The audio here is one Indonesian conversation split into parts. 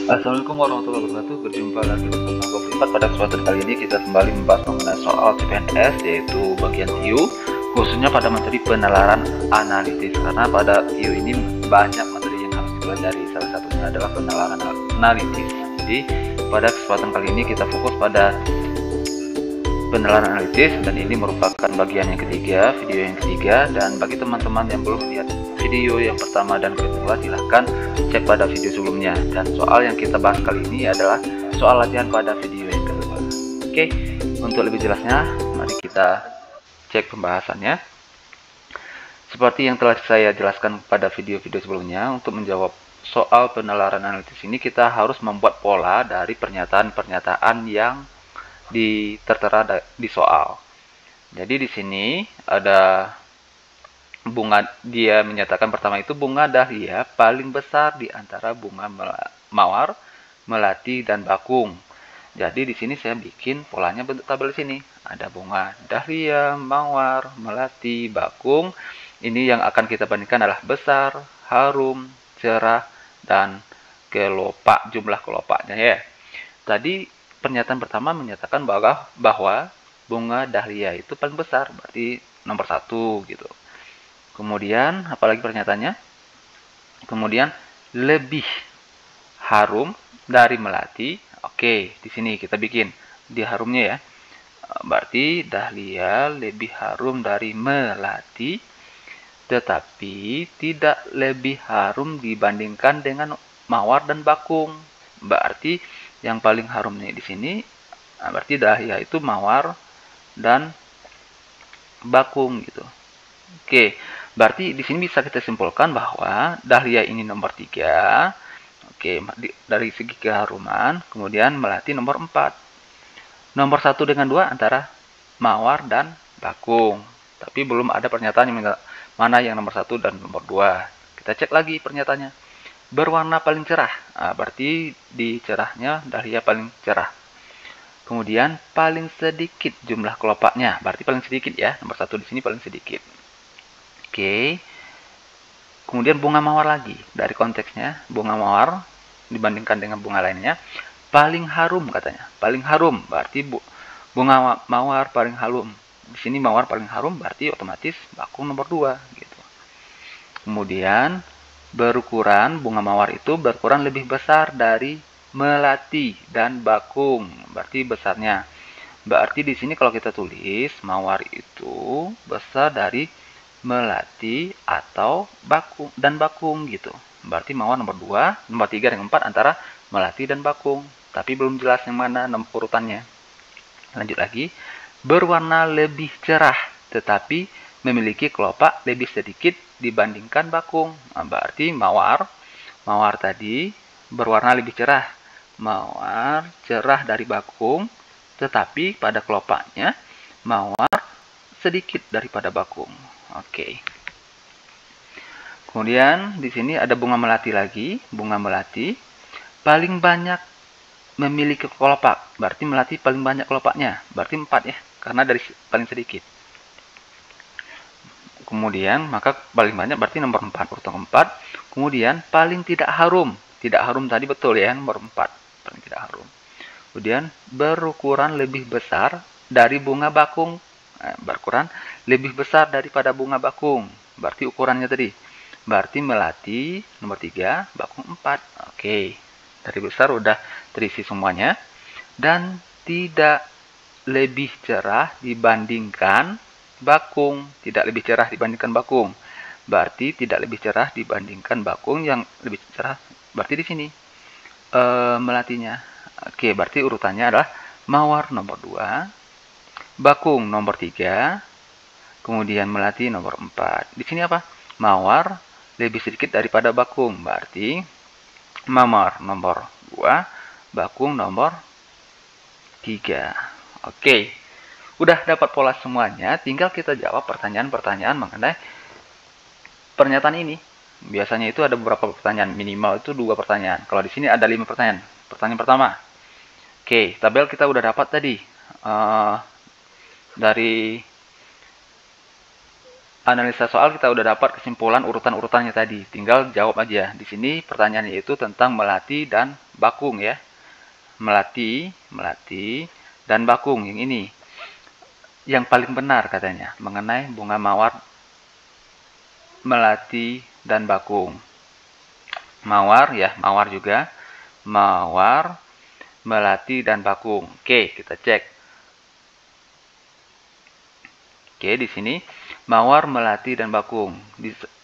Assalamualaikum warahmatullahi wabarakatuh. Berjumpa lagi bersama Gofri Privat. Pada kesempatan kali ini kita kembali membahas mengenai soal CPNS, yaitu bagian TIU, khususnya pada materi penalaran analitis. Karena pada TIU ini banyak materi yang harus dipelajari. Salah satunya adalah penalaran analitis. Jadi pada kesempatan kali ini kita fokus pada penalaran analitis, dan ini merupakan bagian yang ketiga, video yang ketiga. Dan bagi teman-teman yang belum lihat video yang pertama dan kedua, silahkan cek pada video sebelumnya. Dan soal yang kita bahas kali ini adalah soal latihan pada video yang kedua. Oke, untuk lebih jelasnya mari kita cek pembahasannya. Seperti yang telah saya jelaskan pada video-video sebelumnya, untuk menjawab soal penalaran analitis ini kita harus membuat pola dari pernyataan-pernyataan yang tertera di soal. Jadi di sini ada bunga, dia menyatakan pertama itu bunga dahlia paling besar di antara bunga mawar, melati, dan bakung. Jadi di sini saya bikin polanya bentuk tabel di sini. Ada bunga dahlia, mawar, melati, bakung. Ini yang akan kita bandingkan adalah besar, harum, cerah, dan kelopak, jumlah kelopaknya ya. Tadi pernyataan pertama menyatakan bahwa bunga dahlia itu paling besar, berarti nomor 1 gitu. Kemudian apalagi pernyataannya? Kemudian lebih harum dari melati. Oke, di sini kita bikin di harumnya ya. Berarti dahlia lebih harum dari melati, tetapi tidak lebih harum dibandingkan dengan mawar dan bakung. Berarti yang paling harumnya di sini, berarti dahlia itu mawar dan bakung gitu. Oke, berarti di sini bisa kita simpulkan bahwa dahlia ini nomor 3. Oke, dari segi keharuman. Kemudian melati nomor 4. Nomor 1 dengan 2 antara mawar dan bakung. Tapi belum ada pernyataan yang mana yang nomor 1 dan nomor 2. Kita cek lagi pernyataannya. Berwarna paling cerah. Nah, berarti di cerahnya dahlia paling cerah. Kemudian paling sedikit jumlah kelopaknya. Berarti paling sedikit ya. Nomor 1 di sini paling sedikit. Oke. Kemudian bunga mawar lagi. Dari konteksnya, bunga mawar dibandingkan dengan bunga lainnya paling harum katanya. Paling harum berarti bunga mawar paling harum. Di sini mawar paling harum berarti otomatis bakung nomor 2 gitu. Kemudian berukuran, bunga mawar itu berukuran lebih besar dari melati dan bakung. Berarti besarnya. Berarti di sini kalau kita tulis mawar itu besar dari melati atau bakung dan bakung gitu. Berarti mawar nomor 2, nomor 3 dan 4 antara melati dan bakung. Tapi belum jelas yang mana urutannya. Lanjut lagi. Berwarna lebih cerah tetapi memiliki kelopak lebih sedikit dibandingkan bakung. Nah, berarti mawar tadi berwarna lebih cerah. Mawar cerah dari bakung, tetapi pada kelopaknya mawar sedikit daripada bakung. Oke. Kemudian di sini ada bunga melati lagi. Bunga melati paling banyak memiliki kelopak. Berarti melati paling banyak kelopaknya. Berarti 4 ya, karena dari paling sedikit. Kemudian maka paling banyak berarti nomor 4, urutan 4. Kemudian paling tidak harum. Tidak harum tadi betul ya, nomor 4. Paling tidak harum. Kemudian berukuran lebih besar dari bunga bakung. Berukuran lebih besar daripada bunga bakung. Berarti ukurannya tadi. Berarti melati nomor 3, bakung 4. Oke. Dari besar udah terisi semuanya. Dan tidak lebih cerah dibandingkan bakung, tidak lebih cerah dibandingkan bakung. Berarti tidak lebih cerah dibandingkan bakung, yang lebih cerah berarti di sini melatinya. Oke, berarti urutannya adalah mawar nomor 2, bakung nomor 3, kemudian melati nomor 4. Di sini apa? Mawar lebih sedikit daripada bakung. Berarti mawar nomor 2, bakung nomor 3. Oke. Udah dapat pola semuanya, tinggal kita jawab pertanyaan-pertanyaan mengenai pernyataan ini. Biasanya itu ada beberapa pertanyaan, minimal itu 2 pertanyaan. Kalau di sini ada 5 pertanyaan. Pertanyaan pertama. Oke, tabel kita udah dapat tadi. Dari analisa soal kita udah dapat kesimpulan urutan-urutannya tadi. Tinggal jawab aja. Di sini pertanyaannya itu tentang melati dan bakung ya. Melati dan bakung yang ini. Yang paling benar katanya mengenai bunga mawar, melati dan bakung. Mawar ya, mawar juga. Mawar, melati dan bakung. Oke, kita cek. Oke, di sini mawar, melati dan bakung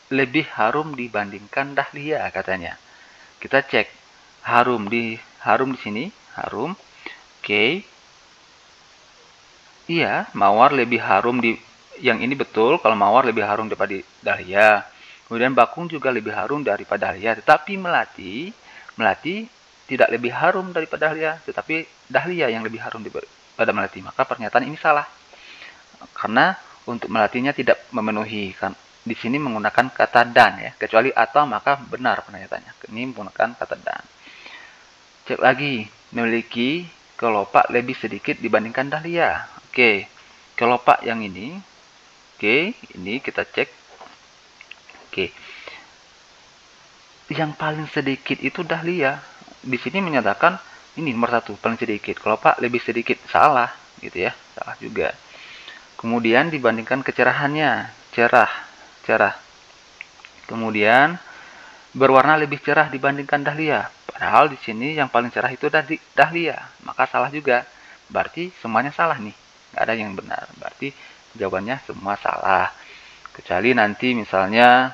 lebih harum dibandingkan dahlia katanya. Kita cek harum di sini, harum. Oke. Iya, mawar lebih harum yang ini betul, kalau mawar lebih harum daripada dahlia. Kemudian bakung juga lebih harum daripada dahlia, tetapi melati tidak lebih harum daripada dahlia, tetapi dahlia yang lebih harum daripada melati. Maka pernyataan ini salah. Karena untuk melatinya tidak memenuhi, kan di sini menggunakan kata dan ya, kecuali atau maka benar pernyataannya. Ini menggunakan kata dan. Cek lagi, memiliki kelopak lebih sedikit dibandingkan dahlia. Oke, kelopak yang ini. Oke, ini kita cek. Oke, yang paling sedikit itu dahlia. Di sini menyatakan ini nomor 1 paling sedikit, kelopak lebih sedikit. Salah gitu ya, salah juga. Kemudian dibandingkan kecerahannya, cerah. Kemudian berwarna lebih cerah dibandingkan dahlia. Padahal di sini yang paling cerah itu dahlia, maka salah juga. Berarti semuanya salah nih, nggak ada yang benar. Berarti jawabannya semua salah. Kecuali nanti misalnya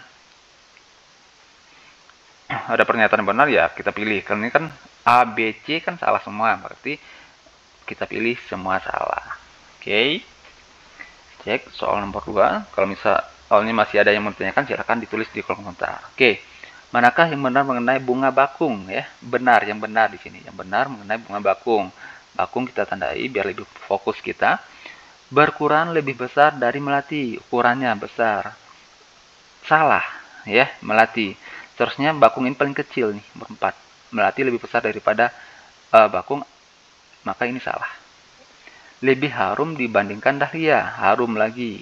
ada pernyataan benar ya kita pilih. Karena ini kan A, B, C kan salah semua, berarti kita pilih semua salah. Oke. Cek soal nomor 2. Kalau soalnya masih ada yang menanyakan, silahkan ditulis di kolom komentar. Oke. Manakah yang benar mengenai bunga bakung ya? Benar, yang benar di sini. Yang benar mengenai bunga bakung. Bakung kita tandai biar lebih fokus kita. Berukuran lebih besar dari melati. Ukurannya besar. Salah ya, melati. Seharusnya bakung ini paling kecil nih, nomor 4. Melati lebih besar daripada bakung, maka ini salah. Lebih harum dibandingkan dahlia, harum lagi.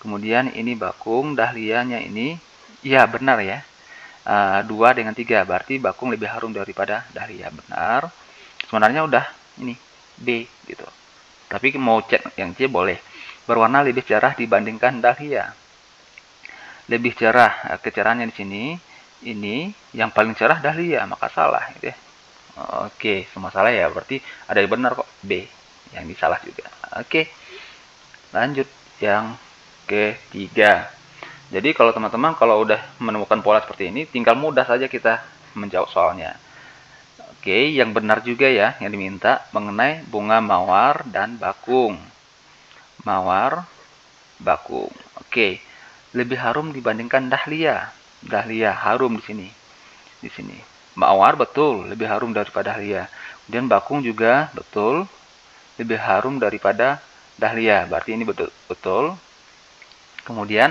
Kemudian ini bakung, dahlianya ini, ya benar ya. 2 dengan 3, berarti bakung lebih harum daripada dahlia, benar. Sebenarnya udah ini B gitu. Tapi mau cek yang C boleh. Berwarna lebih cerah dibandingkan dahlia. Lebih cerah, kecerahannya di sini. Ini yang paling cerah dahlia, maka salah gitu ya. Oke, semua salah ya, berarti ada yang benar kok, B. Yang ini salah juga. Oke, lanjut yang ketiga. Jadi kalau teman-teman kalau udah menemukan pola seperti ini, tinggal mudah saja kita menjawab soalnya. Oke, yang benar juga ya yang diminta mengenai bunga mawar dan bakung. Mawar, bakung. Oke, lebih harum dibandingkan dahlia. Dahlia harum di sini. Di sini. Mawar betul lebih harum daripada dahlia. Kemudian bakung juga betul lebih harum daripada dahlia. Berarti ini betul. Kemudian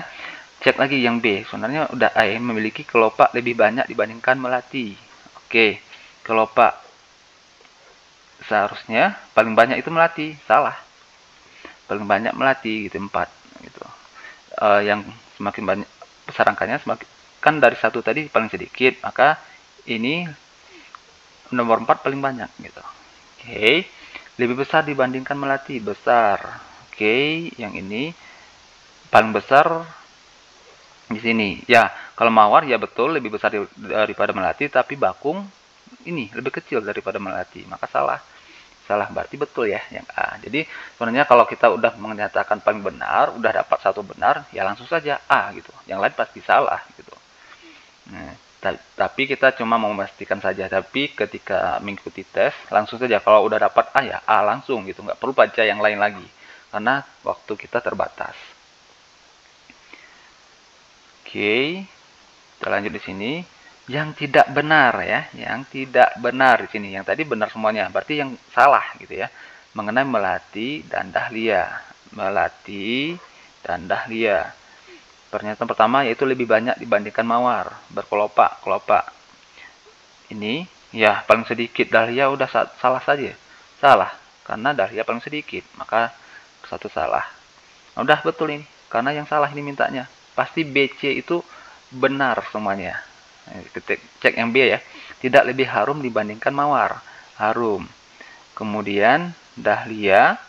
cek lagi yang B. Sebenarnya udah A, memiliki kelopak lebih banyak dibandingkan melati. Oke, kelopak seharusnya paling banyak itu melati. Salah. Paling banyak melati gitu, 4 gitu. Yang semakin banyak besar angkanya semakin kan dari 1 tadi paling sedikit, maka ini nomor 4 paling banyak gitu. Oke. Lebih besar dibandingkan melati, besar. Oke, yang ini paling besar di sini. Ya, kalau mawar ya betul lebih besar daripada melati, tapi bakung ini lebih kecil daripada melati, maka salah. Salah berarti betul ya yang A. Jadi sebenarnya kalau kita udah menyatakan paling benar, udah dapat 1 benar, ya langsung saja A gitu. Yang lain pasti salah gitu. Nah, tapi kita cuma mau memastikan saja. Tapi ketika mengikuti tes, langsung saja kalau udah dapat A ya A langsung gitu, nggak perlu baca yang lain lagi karena waktu kita terbatas. Oke, kita lanjut di sini. Yang tidak benar ya, yang tidak benar di sini. Yang tadi benar semuanya, berarti yang salah gitu ya. Mengenai melati dan dahlia. Melati dan dahlia. Pernyataan pertama yaitu lebih banyak dibandingkan mawar, berkelopak. Ini ya paling sedikit, dahlia udah salah saja. Salah, karena dahlia paling sedikit, maka 1 salah. Udah betul ini, karena yang salah ini mintanya. pasti BC itu benar semuanya. Cek yang B ya. Tidak lebih harum dibandingkan mawar. Harum. Kemudian dahlia.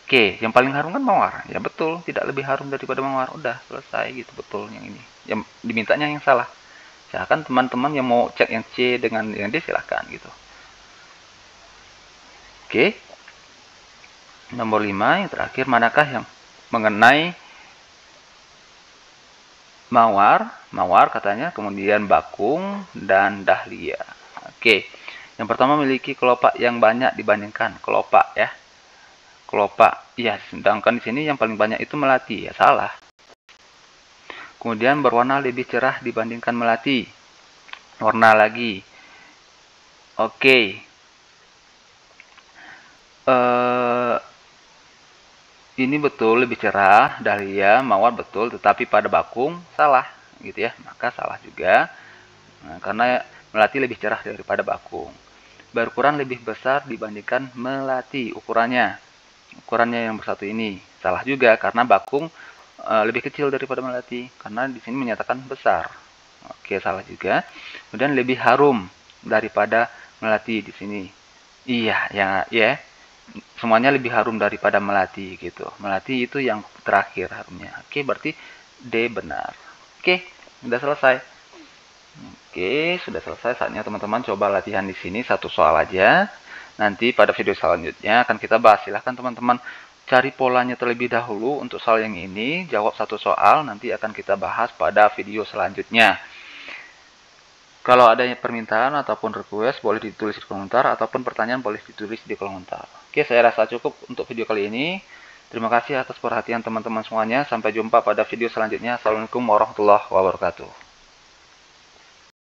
Oke, yang paling harum kan mawar. Ya betul, tidak lebih harum daripada mawar. Udah selesai gitu, betul yang ini. Yang dimintanya yang salah. Silahkan teman-teman yang mau cek yang C dengan yang D silahkan gitu. Oke. Nomor 5 yang terakhir, manakah yang mengenai mawar katanya, kemudian bakung dan dahlia. Oke. Yang pertama memiliki kelopak yang banyak dibandingkan kelopak ya. Kelopak. Ya, sedangkan di sini yang paling banyak itu melati. Ya, salah. Kemudian berwarna lebih cerah dibandingkan melati. Warna lagi. Oke. Ini betul lebih cerah, dahlia, mawar betul, tetapi pada bakung salah, gitu ya. Maka salah juga. Nah, karena melati lebih cerah daripada bakung. Berukuran lebih besar dibandingkan melati ukurannya. Ukurannya yang bersatu ini salah juga karena bakung lebih kecil daripada melati, karena di sini menyatakan besar. Oke, salah juga. Kemudian lebih harum daripada melati di sini. Iya, ya. Semuanya lebih harum daripada melati gitu. Melati itu yang terakhir harumnya. Oke, berarti D benar. Oke, sudah selesai. Oke, sudah selesai. Saatnya teman-teman coba latihan di sini satu soal aja. Nanti pada video selanjutnya akan kita bahas. Silahkan teman-teman cari polanya terlebih dahulu untuk soal yang ini. Jawab satu soal, nanti akan kita bahas pada video selanjutnya. Kalau ada permintaan ataupun request, boleh ditulis di komentar, ataupun pertanyaan boleh ditulis di komentar. Oke, saya rasa cukup untuk video kali ini. Terima kasih atas perhatian teman-teman semuanya. Sampai jumpa pada video selanjutnya. Assalamualaikum warahmatullahi wabarakatuh.